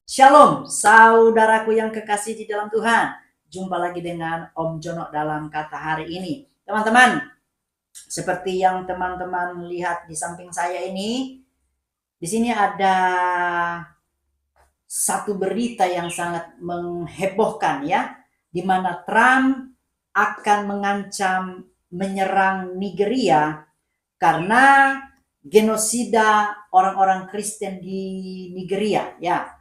Shalom, saudaraku yang kekasih di dalam Tuhan. Jumpa lagi dengan Om Jono dalam kata hari ini. Teman-teman, seperti yang teman-teman lihat di samping saya ini, di sini ada satu berita yang sangat menghebohkan ya, di mana Trump akan mengancam menyerang Nigeria karena genosida orang-orang Kristen di Nigeria ya.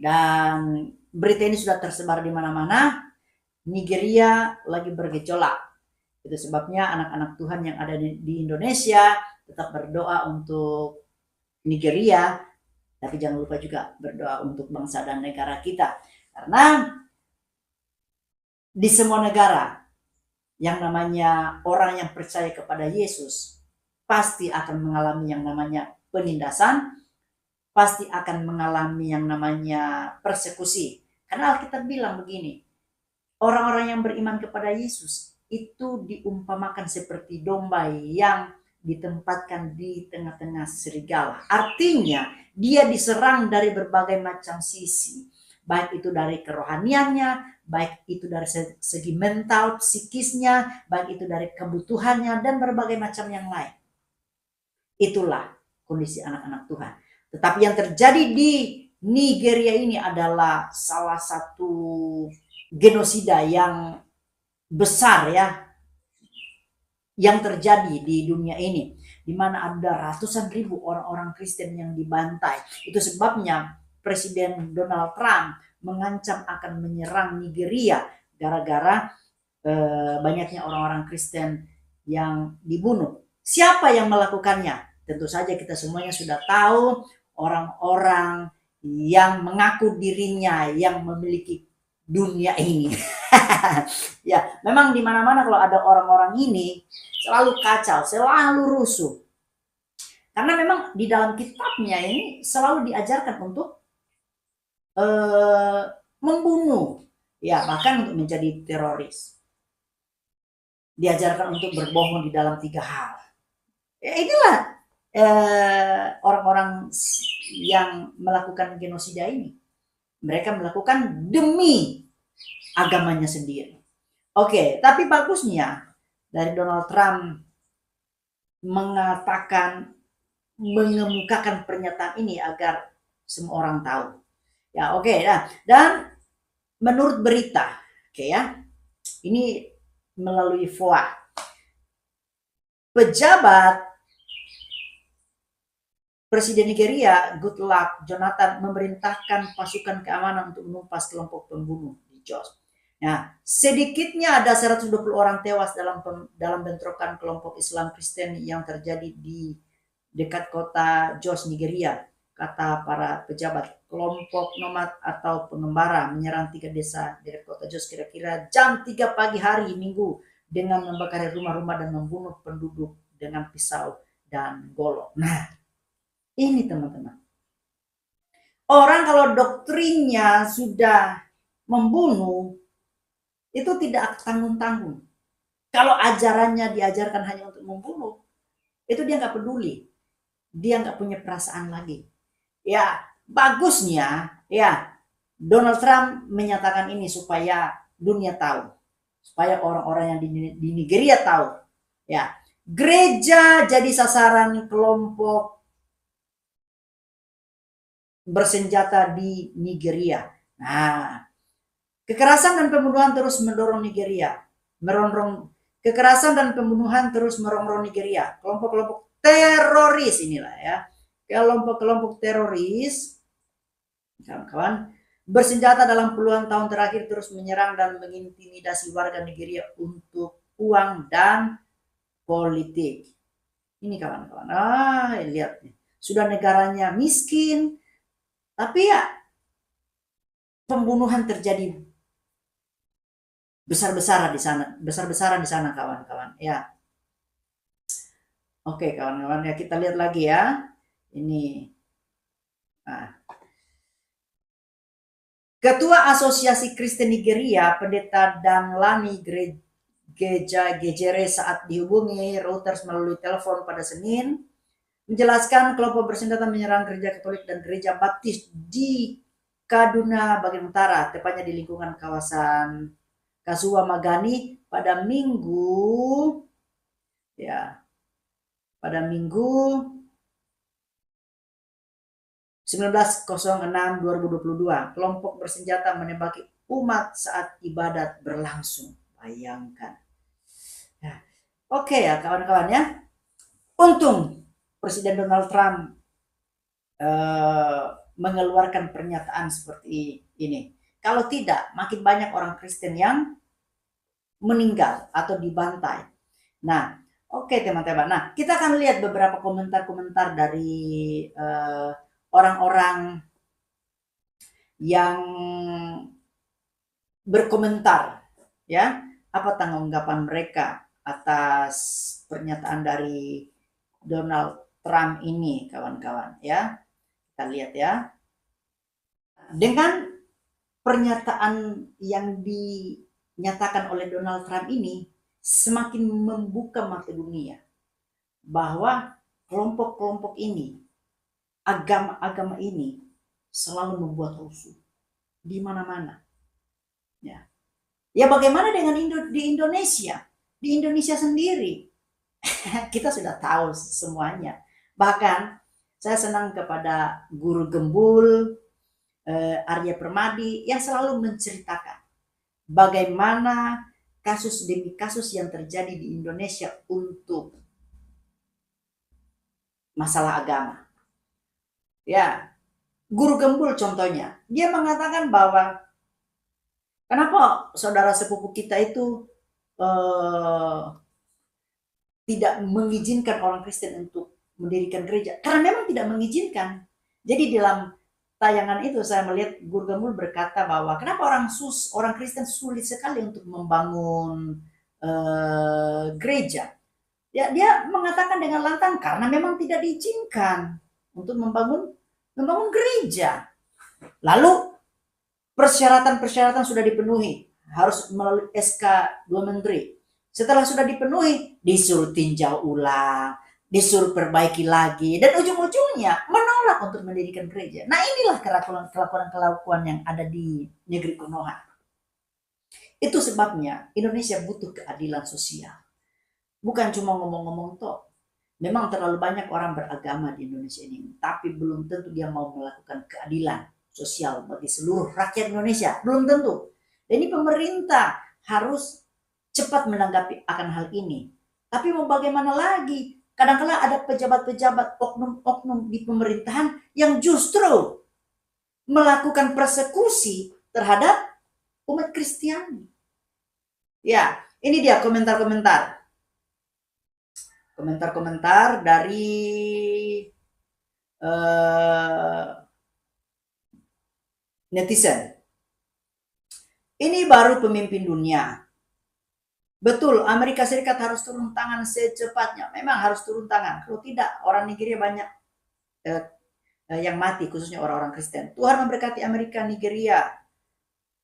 Dan berita ini sudah tersebar di mana-mana. Nigeria lagi bergejolak. Itu sebabnya anak-anak Tuhan yang ada di Indonesia tetap berdoa untuk Nigeria, tapi jangan lupa juga berdoa untuk bangsa dan negara kita. Karena di semua negara yang namanya orang yang percaya kepada Yesus pasti akan mengalami yang namanya penindasan, pasti akan mengalami yang namanya persekusi. Karena Alkitab bilang begini, orang-orang yang beriman kepada Yesus itu diumpamakan seperti domba yang ditempatkan di tengah-tengah serigala. Artinya dia diserang dari berbagai macam sisi. Baik itu dari kerohaniannya, baik itu dari segi mental, psikisnya, baik itu dari kebutuhannya, dan berbagai macam yang lain. Itulah kondisi anak-anak Tuhan. Tetapi yang terjadi di Nigeria ini adalah salah satu genosida yang besar ya, yang terjadi di dunia ini, di mana ada ratusan ribu orang-orang Kristen yang dibantai. Itu sebabnya Presiden Donald Trump mengancam akan menyerang Nigeria gara-gara banyaknya orang-orang Kristen yang dibunuh. Siapa yang melakukannya? Tentu saja kita semuanya sudah tahu, orang-orang yang mengaku dirinya yang memiliki dunia ini. Ya, memang di mana-mana kalau ada orang-orang ini selalu kacau, selalu rusuh. Karena memang di dalam kitabnya ini selalu diajarkan untuk membunuh, ya bahkan untuk menjadi teroris. Diajarkan untuk berbohong di dalam 3 hal. Ya, inilah orang-orang yang melakukan genosida ini. Mereka melakukan demi agamanya sendiri. Oke, tapi bagusnya dari Donald Trump mengatakan, mengemukakan pernyataan ini agar semua orang tahu. Ya, oke. Nah, dan menurut berita, oke ya, ini melalui VOA, pejabat Presiden Nigeria Goodluck Jonathan memerintahkan pasukan keamanan untuk menumpas kelompok pembunuh di Jos. Nah, sedikitnya ada 120 orang tewas dalam bentrokan kelompok Islam Kristen yang terjadi di dekat kota Jos, Nigeria. Kata para pejabat, kelompok nomad atau pengembara menyerang 3 desa dekat kota Jos kira-kira jam 3 pagi hari Minggu dengan membakar rumah-rumah dan membunuh penduduk dengan pisau dan golok. Nah, ini teman-teman. Orang kalau doktrinnya sudah membunuh, itu tidak tanggung-tanggung. Kalau ajarannya diajarkan hanya untuk membunuh, itu dia nggak peduli. Dia nggak punya perasaan lagi. Ya, bagusnya, ya, Donald Trump menyatakan ini supaya dunia tahu. Supaya orang-orang yang di Nigeria tahu. Ya, gereja jadi sasaran kelompok bersenjata di Nigeria. Nah, kekerasan dan pembunuhan terus mendorong Nigeria, kekerasan dan pembunuhan terus merongrong Nigeria. Kelompok-kelompok teroris inilah ya, kelompok-kelompok teroris, kawan-kawan, bersenjata dalam puluhan tahun terakhir terus menyerang dan mengintimidasi warga Nigeria untuk uang dan politik. Ini kawan-kawan, lihat nih, sudah negaranya miskin, tapi ya pembunuhan terjadi besar-besaran di sana kawan-kawan ya. Oke kawan-kawan ya, kita lihat lagi ya. Ini Ketua Asosiasi Kristen Nigeria, Pendeta Danlani Gejere saat dihubungi Reuters melalui telepon pada Senin menjelaskan kelompok bersenjata menyerang gereja Katolik dan gereja Baptis di Kaduna bagian utara, tepatnya di lingkungan kawasan Kasua Magani pada Minggu 19/06/2022. Kelompok bersenjata menembaki umat saat ibadat berlangsung. Bayangkan. Nah, oke ya kawan-kawan ya. Untung Presiden Donald Trump mengeluarkan pernyataan seperti ini. Kalau tidak, makin banyak orang Kristen yang meninggal atau dibantai. Nah, oke teman-teman. Nah, kita akan lihat beberapa komentar-komentar dari orang-orang yang berkomentar, ya, apa tanggapan mereka atas pernyataan dari Donald Trump ini, kawan-kawan, ya. Kita lihat ya. Dengan pernyataan yang dinyatakan oleh Donald Trump ini semakin membuka mata dunia bahwa kelompok-kelompok ini, agama-agama ini selalu membuat rusuh di mana-mana. Ya. Ya bagaimana dengan di Indonesia? Di Indonesia sendiri kita sudah tahu semuanya. Bahkan saya senang kepada Guru Gembul, Arya Permadi yang selalu menceritakan bagaimana kasus demi kasus yang terjadi di Indonesia untuk masalah agama. Ya, Guru Gembul contohnya, dia mengatakan bahwa kenapa saudara sepupu kita itu tidak mengizinkan orang Kristen untuk mendirikan gereja? Karena memang tidak mengizinkan. Jadi dalam tayangan itu saya melihat Guru Gembul berkata bahwa kenapa orang Kristen sulit sekali untuk membangun gereja. Ya, dia mengatakan dengan lantang karena memang tidak diizinkan untuk membangun gereja. Lalu persyaratan-persyaratan sudah dipenuhi, harus melalui SK 2 Menteri. Setelah sudah dipenuhi, disuruh tinjau ulang, disuruh perbaiki lagi, dan ujung-ujungnya menolak untuk mendirikan gereja. Nah inilah kelakuan yang ada di negeri Konoha. Itu sebabnya Indonesia butuh keadilan sosial. Bukan cuma ngomong-ngomong toh. Memang terlalu banyak orang beragama di Indonesia ini, tapi belum tentu dia mau melakukan keadilan sosial bagi seluruh rakyat Indonesia. Belum tentu. Dan ini pemerintah harus cepat menanggapi akan hal ini. Tapi mau bagaimana lagi? Kadang-kadang ada pejabat-pejabat oknum-oknum di pemerintahan yang justru melakukan persekusi terhadap umat Kristiani. Ya, ini dia komentar-komentar. Komentar-komentar dari netizen. Ini baru pemimpin dunia. Betul, Amerika Serikat harus turun tangan secepatnya. Memang harus turun tangan. Kalau tidak, orang Nigeria banyak yang mati, khususnya orang-orang Kristen. Tuhan memberkati Amerika, Nigeria.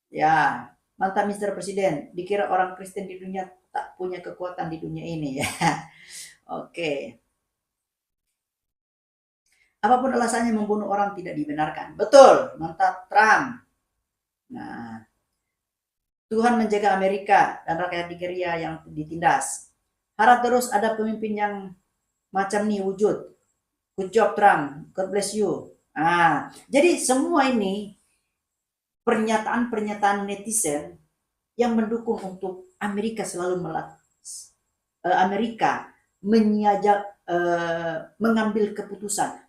Ya, mantap Mr. Presiden. Dikira orang Kristen di dunia tak punya kekuatan di dunia ini ya. Oke. Apapun alasannya membunuh orang tidak dibenarkan. Betul, mantap Trump. Nah, Tuhan menjaga Amerika dan rakyat Nigeria yang ditindas. Harap terus ada pemimpin yang macam ini wujud. Good job Trump, God bless you. Jadi semua ini pernyataan-pernyataan netizen yang mendukung untuk Amerika selalu Amerika mengambil keputusan,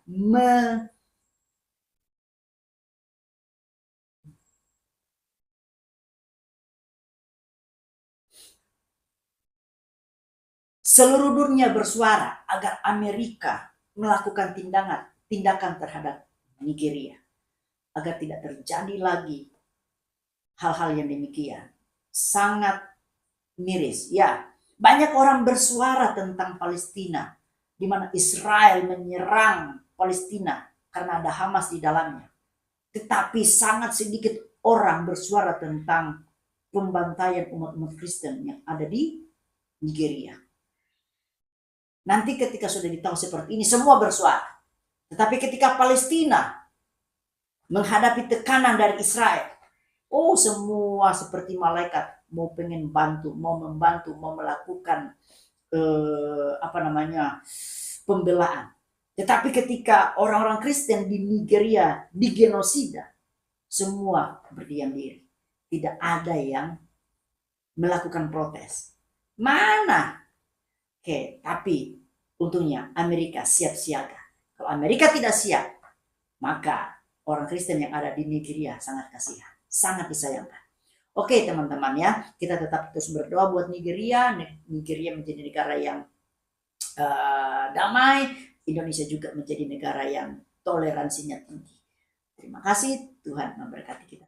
seluruh dunia bersuara agar Amerika melakukan tindakan terhadap Nigeria agar tidak terjadi lagi hal-hal yang demikian. Sangat miris. Ya, banyak orang bersuara tentang Palestina, di mana Israel menyerang Palestina karena ada Hamas di dalamnya. Tetapi sangat sedikit orang bersuara tentang pembantaian umat-umat Kristen yang ada di Nigeria. Nanti ketika sudah ditahu seperti ini, semua bersuara. Tetapi ketika Palestina menghadapi tekanan dari Israel, oh semua seperti malaikat mau pengen bantu, mau membantu, mau melakukan pembelaan. Tetapi ketika orang-orang Kristen di Nigeria digenosida, semua berdiam diri. Tidak ada yang melakukan protes. Mana? Oke, tapi untungnya Amerika siap siaga. Kalau Amerika tidak siap, maka orang Kristen yang ada di Nigeria sangat kasihan, sangat disayangkan. Oke teman-teman ya, kita tetap terus berdoa buat Nigeria. Nigeria menjadi negara yang damai, Indonesia juga menjadi negara yang toleransinya tinggi. Terima kasih, Tuhan memberkati kita.